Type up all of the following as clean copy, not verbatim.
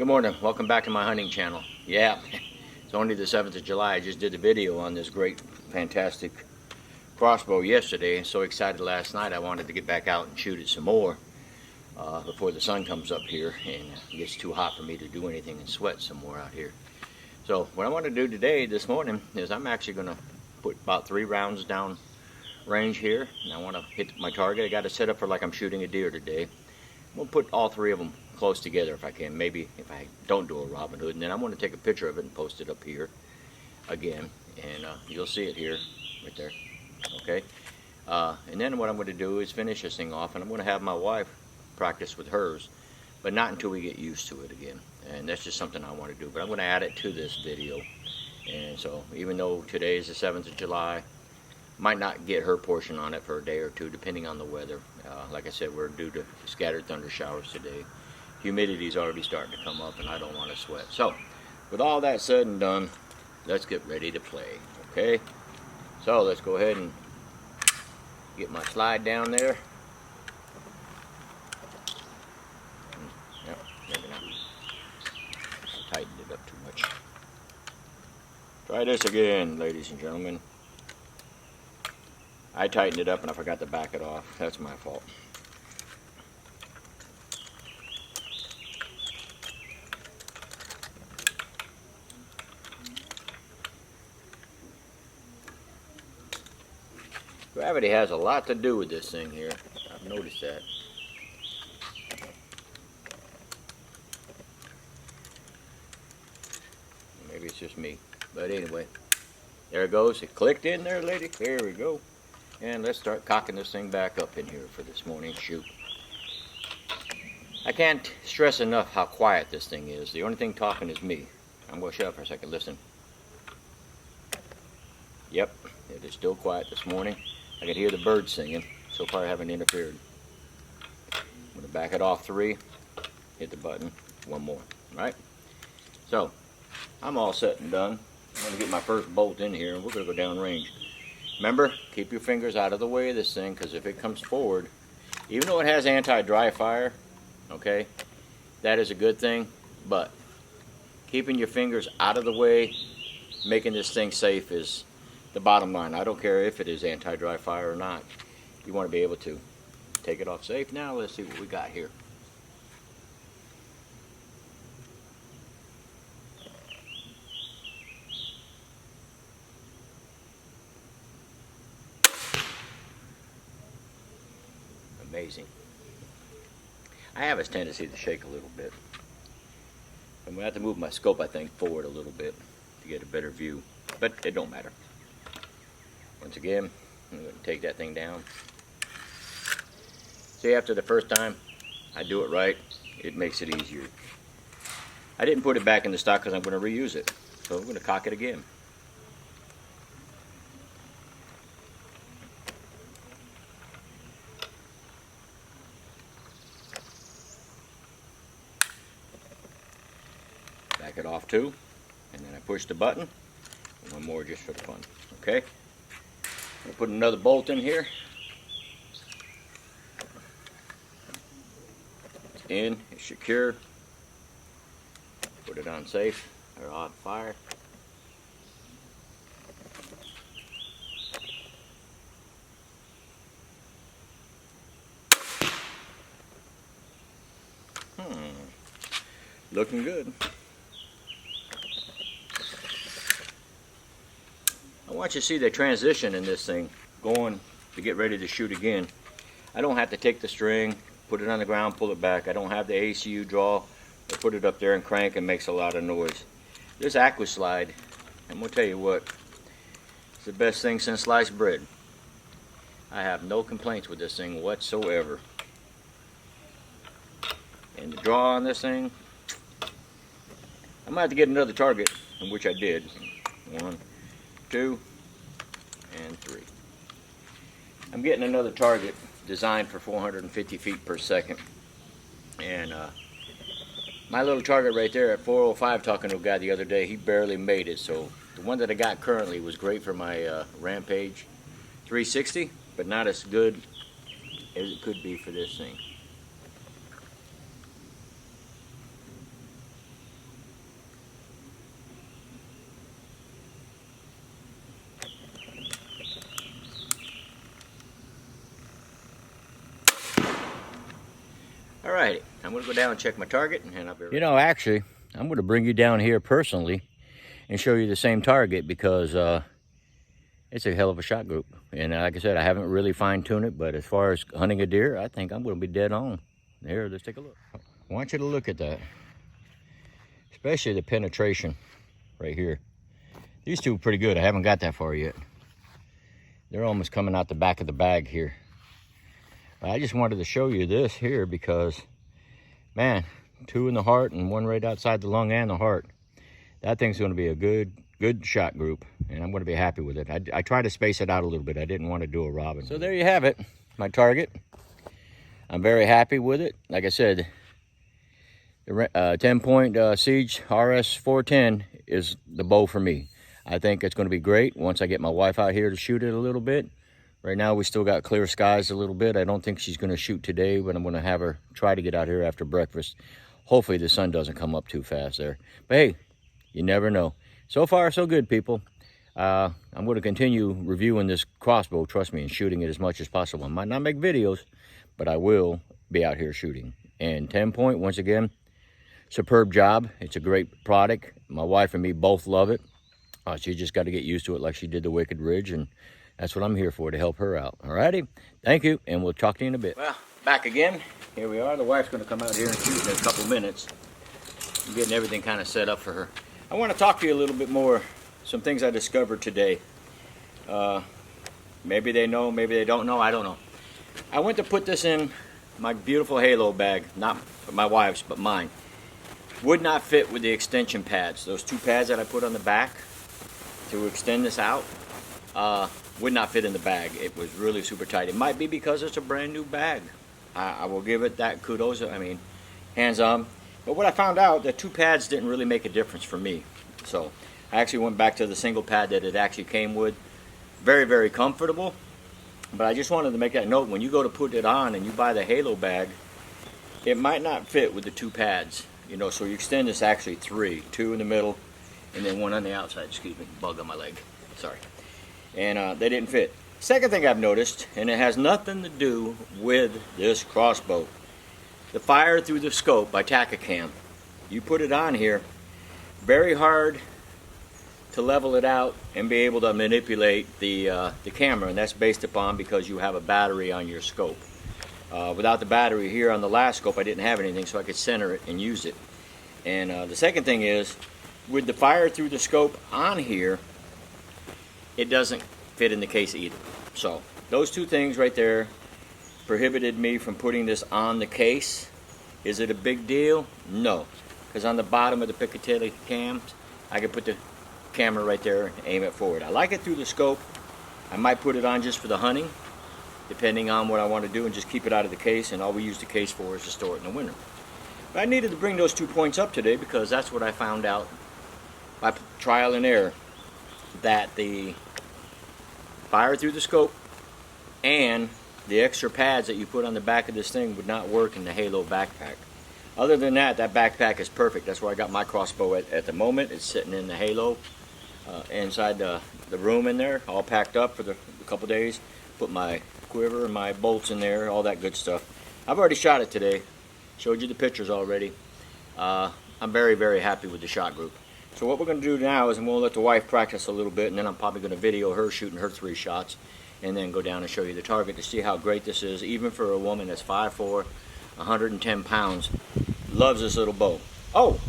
Good morning, welcome back to my hunting channel. Yeah, it's only the 7th of July. I just did a video on this great, fantastic crossbow yesterday. So excited last night I wanted to get back out and shoot it some more before the sun comes up here and it gets too hot for me to do anything and sweat some more out here. So what I want to do today, this morning, is I'm actually going to put about 3 rounds down range here, and I want to hit my target. I got it set up for like I'm shooting a deer today. We'll put all 3 of them close together if I can. Maybe if I don't do a Robin Hood, and then I'm going to take a picture of it and post it up here again, and you'll see it here, right there. Okay. And then what I'm going to do is finish this thing off, and I'm going to have my wife practice with hers, but not until we get used to it again. And that's just something I want to do. But I'm going to add it to this video. And so even though today is the 7th of July, might not get her portion on it for a day or two, depending on the weather. Like I said, we're due to scattered thunder showers today. Humidity's already starting to come up, and I don't want to sweat. So, with all that said and done, let's get ready to play. Okay? So let's go ahead and get my slide down there. Yep, maybe not. I tightened it up too much. Try this again, ladies and gentlemen. I tightened it up and I forgot to back it off. That's my fault. Gravity has a lot to do with this thing here. I've noticed that. Maybe it's just me. But anyway, there it goes. It clicked in there, lady. There we go. And let's start cocking this thing back up in here for this morning's shoot. I can't stress enough how quiet this thing is. The only thing talking is me. I'm going to shut up for a second. Listen. Yep, it is still quiet this morning. I can hear the birds singing. So far I haven't interfered. I'm going to back it off 3. Hit the button. 1 more. Alright? So, I'm all set and done. I'm going to get my first bolt in here and we're going to go down range. Remember, keep your fingers out of the way of this thing, because if it comes forward, even though it has anti-dry fire, okay, that is a good thing, but keeping your fingers out of the way, making this thing safe is the bottom line. I don't care if it is anti-dry fire or not. You want to be able to take it off safe. Now let's see what we got here. Amazing. I have a tendency to shake a little bit. I'm going to have to move my scope, I think, forward a little bit to get a better view. But it don't matter. Once again, I'm going to take that thing down. See, after the first time I do it right, it makes it easier. I didn't put it back in the stock because I'm going to reuse it. So I'm going to cock it again. Back it off 2, and then I push the button. 1 more just for the fun. Okay? I'm going to put another bolt in here. It's in, it's secure. Put it on safe or on fire. Looking good. I want you to see the transition in this thing going to get ready to shoot again. I don't have to take the string, put it on the ground, pull it back. I don't have the ACU draw or put it up there and crank and makes a lot of noise. This Aqua Slide, I'm going to tell you what, it's the best thing since sliced bread. I have no complaints with this thing whatsoever. And the draw on this thing, I might have to get another target, which I did. 1, 2, and 3. I'm getting another target designed for 450 feet per second. And my little target right there at 405, talking to a guy the other day, he barely made it. So the one that I got currently was great for my Rampage 360, but not as good as it could be for this thing. Alrighty, I'm gonna go down and check my target, and I'll be right. You know, actually, I'm gonna bring you down here personally and show you the same target because it's a hell of a shot group. And like I said, I haven't really fine-tuned it, but as far as hunting a deer, I think I'm gonna be dead on. Here, let's take a look. I want you to look at that, especially the penetration right here. These two are pretty good. I haven't got that far yet. They're almost coming out the back of the bag here. I just wanted to show you this here because, man, 2 in the heart and 1 right outside the lung and the heart. That thing's going to be a good shot group, and I'm going to be happy with it. I tried to space it out a little bit. I didn't want to do a robin. So there you have it, my target. I'm very happy with it. Like I said, the 10-point Siege RS410 is the bow for me. I think it's going to be great once I get my wife out here to shoot it a little bit. Right now we still got clear skies a little bit. I don't think she's going to shoot today, but I'm going to have her try to get out here after breakfast. Hopefully the sun doesn't come up too fast there. But hey, you never know. So far, so good, people. I'm going to continue reviewing this crossbow, trust me, and shooting it as much as possible. I might not make videos, but I will be out here shooting. And 10-point, once again, superb job. It's a great product. My wife and me both love it. She just got to get used to it like she did the Wicked Ridge, and that's what I'm here for, to help her out. Alrighty, thank you, and we'll talk to you in a bit. Well, back again. Here we are. The wife's going to come out here and shoot in a couple minutes. I'm getting everything kind of set up for her. I want to talk to you a little bit more, some things I discovered today. Maybe they know, maybe they don't know, I don't know. I went to put this in my beautiful Halo bag, not my wife's, but mine. Would not fit with the extension pads. Those 2 pads that I put on the back to extend this out, would not fit in the bag. It was really super tight. It might be because it's a brand new bag. I will give it that kudos. I mean, hands on. But what I found out, the 2 pads didn't really make a difference for me. So I actually went back to the single pad that it actually came with. Very, very comfortable. But I just wanted to make that note. When you go to put it on and you buy the Halo bag, it might not fit with the 2 pads. You know, so you extend this actually 3. 2 in the middle and then 1 on the outside. Excuse me, bug on my leg. Sorry. And they didn't fit. Second thing I've noticed, and it has nothing to do with this crossbow, the fire through the scope by Tacticam. You put it on here, very hard to level it out and be able to manipulate the camera, and that's based upon because you have a battery on your scope. Without the battery here on the last scope, I didn't have anything, so I could center it and use it. And the second thing is, with the fire through the scope on here, it doesn't fit in the case either. So those 2 things right there prohibited me from putting this on the case. Is it a big deal? No, because on the bottom of the Picatinny cams, I can put the camera right there and aim it forward. I like it through the scope. I might put it on just for the hunting, depending on what I want to do, and just keep it out of the case, and all we use the case for is to store it in the winter. But I needed to bring those 2 points up today because that's what I found out by trial and error, that the fire through the scope and the extra pads that you put on the back of this thing would not work in the Halo backpack. Other than that, that backpack is perfect. That's where I got my crossbow at the moment. It's sitting in the Halo inside the room in there, all packed up for the couple days. Put my quiver and my bolts in there, all that good stuff. I've already shot it today. Showed you the pictures already. I'm very, very happy with the shot group. So what we're going to do now is I'm going to let the wife practice a little bit, and then I'm probably going to video her shooting her 3 shots, and then go down and show you the target to see how great this is, even for a woman that's 5'4", 110 pounds, loves this little bow. Oh,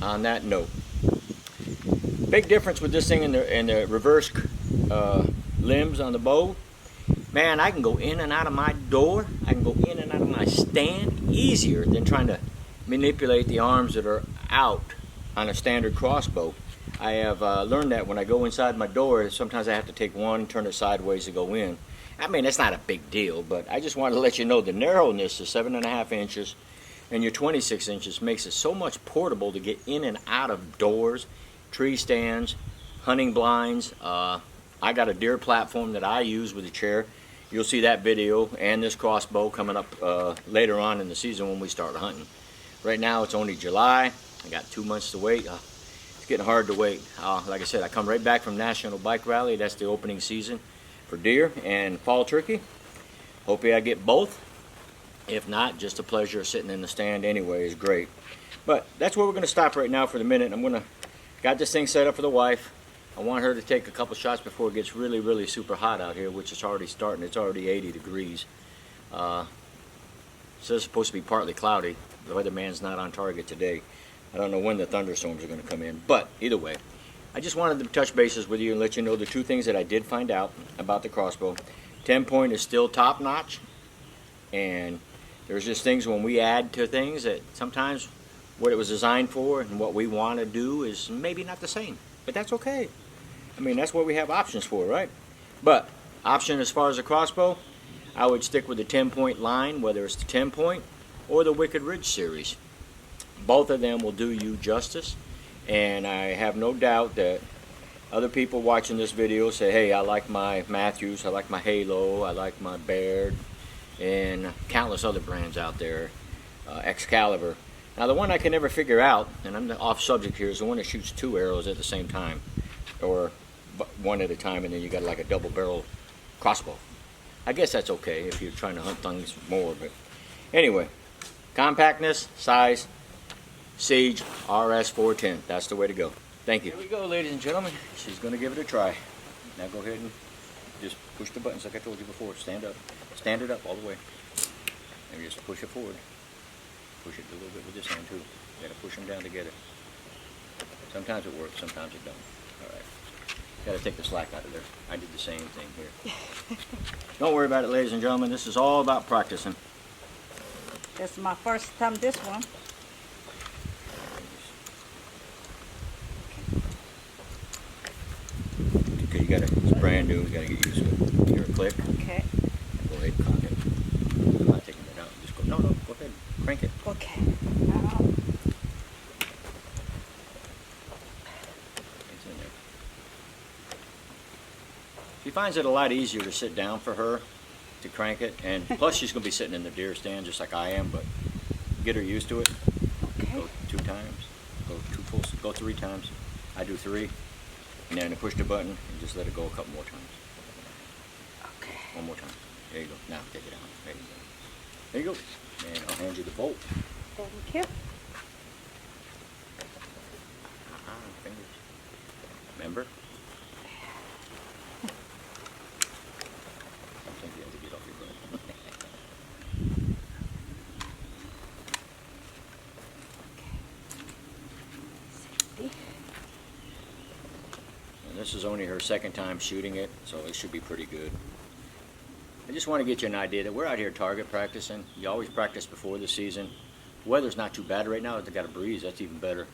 on that note, big difference with this thing in the reverse limbs on the bow. Man, I can go in and out of my door. I can go in and out of my stand easier than trying to manipulate the arms that are out on a standard crossbow. I have learned that when I go inside my door, sometimes I have to take one, turn it sideways to go in. I mean, it's not a big deal, but I just wanted to let you know the narrowness is 7.5 inches, and your 26 inches makes it so much portable to get in and out of doors, tree stands, hunting blinds. I got a deer platform that I use with a chair. You'll see that video and this crossbow coming up later on in the season when we start hunting. Right now it's only July. I got 2 months to wait. It's getting hard to wait. Like I said, I come right back from National Bike Rally. That's the opening season for deer and fall turkey. Hopefully I get both. If not, just a pleasure sitting in the stand anyway is great. But that's where we're going to stop right now for the minute. I'm going to got this thing set up for the wife. I want her to take a couple shots before it gets really, really super hot out here, which is already starting. It's already 80 degrees. So it's supposed to be partly cloudy. The weatherman's not on target today. I don't know when the thunderstorms are going to come in. But either way, I just wanted to touch bases with you and let you know the two things that I did find out about the crossbow. 10-point is still top notch. And there's just things when we add to things that sometimes what it was designed for and what we want to do is maybe not the same. But that's okay. I mean, that's what we have options for, right? But option as far as the crossbow, I would stick with the 10-point line, whether it's the 10-point or the Wicked Ridge series. Both of them will do you justice, and I have no doubt that other people watching this video say, hey, I like my Matthews, I like my Halo, I like my Baird, and countless other brands out there, Excalibur. Now the one I can never figure out, and I'm off subject here, is the one that shoots 2 arrows at the same time, or one at a time, and then you got like a double barrel crossbow. I guess that's okay if you're trying to hunt things more, but anyway, compactness, size, Siege RS410. That's the way to go. Thank you. Here we go, ladies and gentlemen. She's going to give it a try. Now go ahead and just push the buttons like I told you before. Stand up. Stand it up all the way. And just push it forward. Push it a little bit with this hand too. You got to push them down together. Sometimes it works, sometimes it don't. All right. Got to take the slack out of there. I did the same thing here. Don't worry about it, ladies and gentlemen. This is all about practicing. This is my first time this one. Okay, you gotta, it's brand new, you gotta get used to it. Hear a click. Okay. Go ahead and cock it. I'm not taking it out. Just go, no, go ahead. Crank it. Okay. It's in there. She finds it a lot easier to sit down for her to crank it, and plus she's gonna be sitting in the deer stand just like I am, but get her used to it. Okay. Go 2 times, go 3 times. I do 3, and then push the button and just let it go a couple more times. Okay. One more time. There you go. Now take it out. There you go. There you go. And I'll hand you the bolt. Thank you. Fingers. Remember? Sometimes you have to get off your butt. And this is only her second time shooting it, so it should be pretty good. I just want to get you an idea that we're out here target practicing. You always practice before the season. The weather's not too bad right now. They got a breeze, that's even better,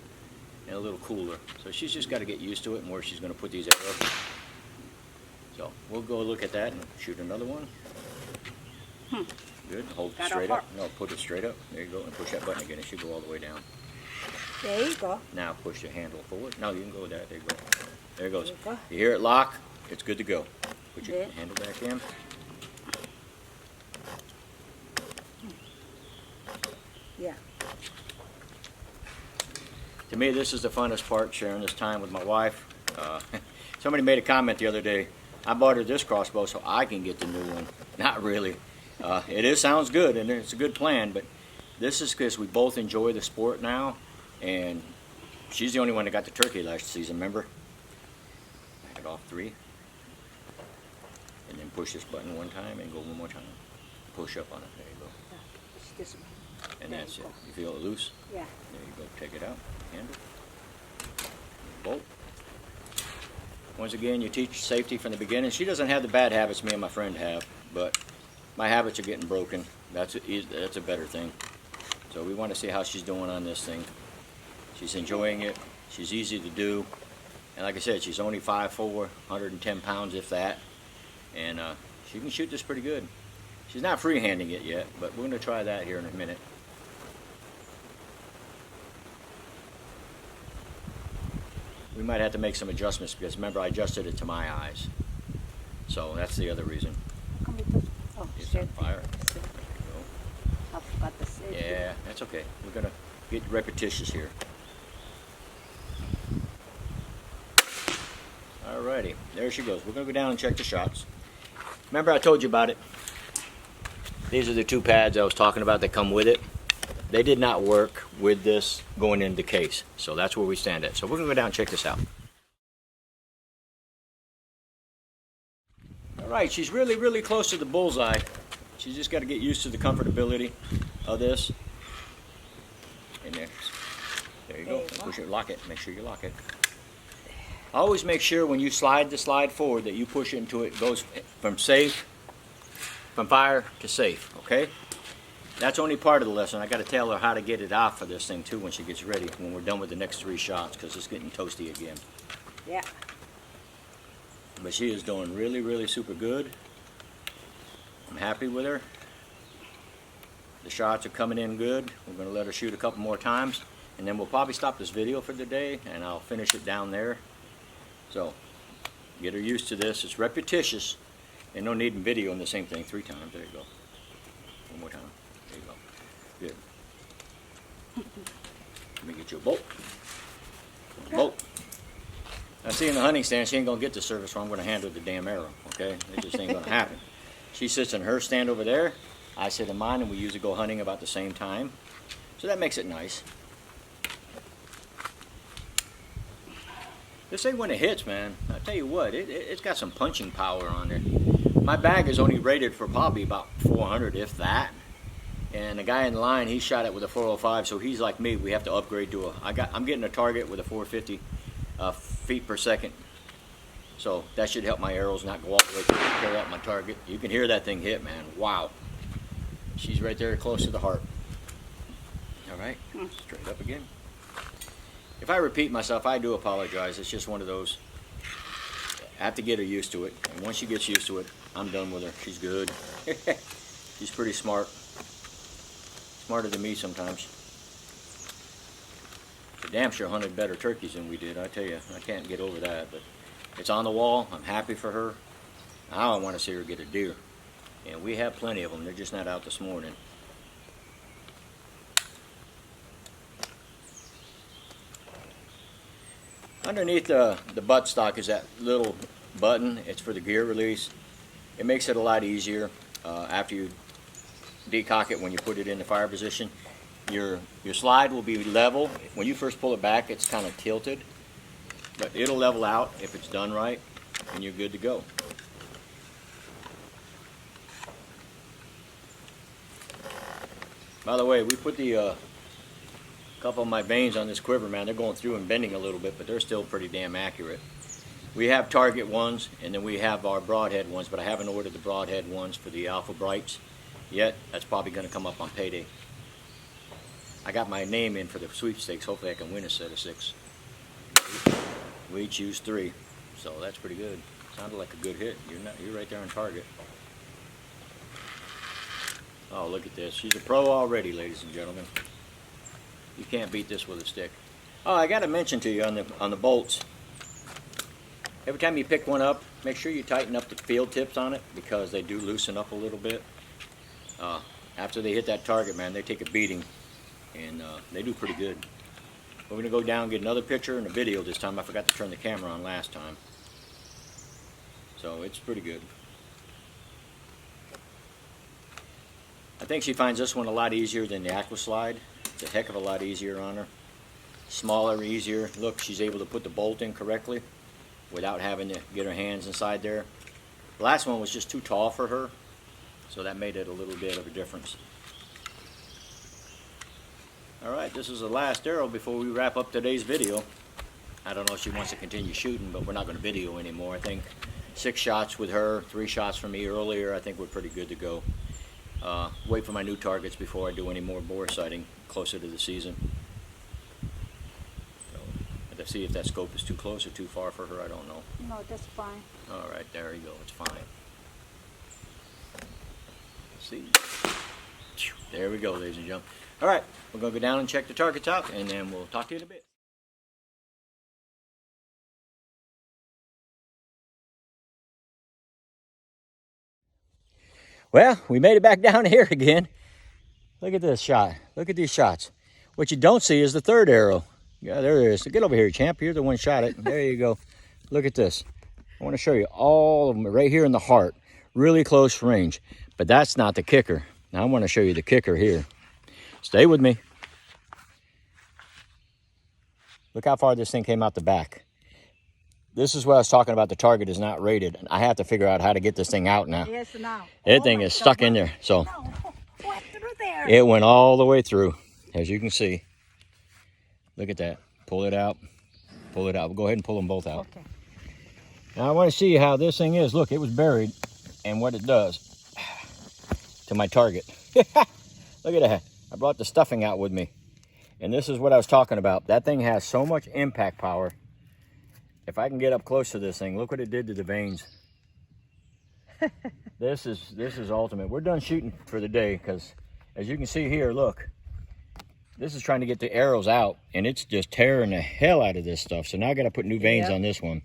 and a little cooler. So she's just got to get used to it and where she's going to put these arrows. So we'll go look at that and shoot another one. Good. Hold it straight up. No, put it straight up. There you go, and push that button again. It should go all the way down. There you go. Now push the handle forward. No, you can go with that. There you go. There it goes. There you go. You hear it lock? It's good to go. Put your handle back in. Yeah. To me, this is the funnest part, sharing this time with my wife. Somebody made a comment the other day. I bought her this crossbow so I can get the new one. Not really. Sounds good, and it's a good plan, but this is because we both enjoy the sport now, and she's the only one that got the turkey last season, remember? Back it off 3. And then push this button 1 time and go 1 more time. Push up on it. There you go. It's this one. And that's it. You feel it loose? Yeah. There you go. Take it out. Handle. Bolt. Once again, you teach safety from the beginning. She doesn't have the bad habits me and my friend have, but my habits are getting broken. That's a better thing. So we want to see how she's doing on this thing. She's enjoying it. She's easy to do. And like I said, she's only 5'4", 110 pounds if that. And she can shoot this pretty good. She's not freehanding it yet, but we're going to try that here in a minute. We might have to make some adjustments because remember I adjusted it to my eyes. So that's the other reason. Oh, It's on fire. There you go. I forgot to say. Yeah, that's okay. We're going to get repetitious here. Alrighty, there she goes. We're going to go down and check the shots. Remember I told you about it. These are the two pads I was talking about that come with it. They did not work with this going into the case. So that's where we stand at. So we're gonna go down and check this out. All right, she's really, really close to the bullseye. She's just got to get used to the comfortability of this. And there you go. Push it, lock it. Make sure you lock it. Always make sure when you slide the slide forward that you push it until it goes from fire to safe, okay? That's only part of the lesson. I got to tell her how to get it off for this thing too when she gets ready, when we're done with the next 3 shots, because it's getting toasty again. Yeah. But she is doing really, really super good. I'm happy with her. The shots are coming in good. We're going to let her shoot a couple more times, and then we'll probably stop this video for the day, and I'll finish it down there. So, get her used to this. It's repetitious, and no need in videoing the same thing 3 times. There you go. One more time. There you go. Good. Let me get you a bolt. Bolt. Now, see, in the hunting stand, she ain't going to get the service where I'm going to hand her the damn arrow, okay? It just ain't going to happen. She sits in her stand over there. I sit in mine, and we usually go hunting about the same time. So that makes it nice. This thing, when it hits, man, I tell you what, it's got some punching power on there. My bag is only rated for probably about 400, if that. And the guy in the line, he shot it with a 405, so he's like me. We have to upgrade to I'm getting a target with a 450 feet per second. So that should help my arrows not go all the way through and carry out my target. You can hear that thing hit, man. Wow. She's right there close to the heart. All right, straight up again. If I repeat myself, I do apologize. It's just one of those. I have to get her used to it. And once she gets used to it, I'm done with her. She's good. She's pretty smart. Smarter than me sometimes. She damn sure hunted better turkeys than we did, I tell you. I can't get over that, but it's on the wall. I'm happy for her. Now I want to see her get a deer. And we have plenty of them. They're just not out this morning. Underneath the buttstock is that little button. It's for the gear release. It makes it a lot easier after you decock it when you put it in the fire position. Your slide will be level. When you first pull it back, it's kind of tilted. But it'll level out if it's done right, and you're good to go. By the way, we put the couple of my vanes on this quiver, man. They're going through and bending a little bit, but they're still pretty damn accurate. We have target ones, and then we have our broadhead ones, but I haven't ordered the broadhead ones for the Alpha Brights yet. That's probably going to come up on payday. I got my name in for the sweepstakes. Hopefully I can win a set of 6. We each used 3, so that's pretty good. Sounded like a good hit. You're right there on target. Oh, look at this. She's a pro already, ladies and gentlemen. You can't beat this with a stick. Oh, I got to mention to you on the bolts. Every time you pick one up, make sure you tighten up the field tips on it, because they do loosen up a little bit. After they hit that target, man, they take a beating, and they do pretty good. We're going to go down and get another picture and a video this time. I forgot to turn the camera on last time. So it's pretty good. I think she finds this one a lot easier than the Aqua Slide. It's a heck of a lot easier on her. Smaller, easier. Look, she's able to put the bolt in correctly without having to get her hands inside there. The last one was just too tall for her, so that made it a little bit of a difference. Alright, this is the last arrow before we wrap up today's video. I don't know if she wants to continue shooting, but we're not going to video anymore. I think 6 shots with her, 3 shots from me earlier. I think we're pretty good to go. Wait for my new targets before I do any more boar sighting closer to the season. So, let's see if that scope is too close or too far for her. I don't know. No, that's fine. Alright, there you go. It's fine. Let's see. There we go, ladies and gentlemen. Alright, we're going to go down and check the targets out, and then we'll talk to you in a bit. Well, we made it back down here again. Look at this shot. Look at these shots. What you don't see is the third arrow. Yeah, there it is. Get over here, champ. You're the one shot it. There you go. Look at this. I want to show you all of them right here in the heart. Really close range. But that's not the kicker. Now I want to show you the kicker here. Stay with me. Look how far this thing came out the back. This is what I was talking about. The target is not rated. I have to figure out how to get this thing out now. Yes, now. That thing is stuck in there. So No, what through there? it went all the way through, as you can see. Look at that. Pull it out. Pull it out. We'll go ahead and pull them both out. Okay. Now I want to see how this thing is. Look, it was buried and what it does to my target. Look at that. I brought the stuffing out with me. And this is what I was talking about. That thing has so much impact power. If I can get up close to this thing, look what it did to the vanes. This is ultimate. We're done shooting for the day because, as you can see here, look. This is trying to get the arrows out, and it's just tearing the hell out of this stuff. So now I got to put new vanes on this one.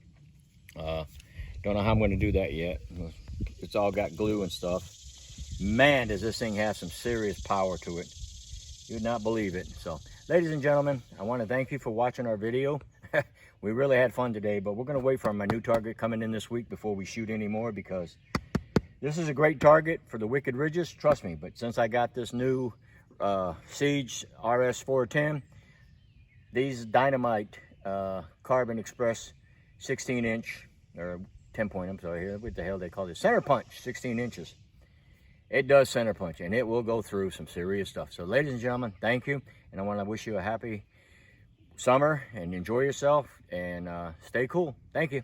Don't know how I'm going to do that yet. It's all got glue and stuff. Man, does this thing have some serious power to it. You'd not believe it. So, ladies and gentlemen, I want to thank you for watching our video. We really had fun today, but we're going to wait for my new target coming in this week before we shoot anymore, because this is a great target for the Wicked Ridges, trust me. But since I got this new Siege RS410, these Dynamite Carbon Express 16-inch, or 10 point, I'm sorry, here, what the hell they call it? Center punch, 16 inches. It does center punch, and it will go through some serious stuff. So, ladies and gentlemen, thank you, and I want to wish you a happy summer, and enjoy yourself, and stay cool. Thank you.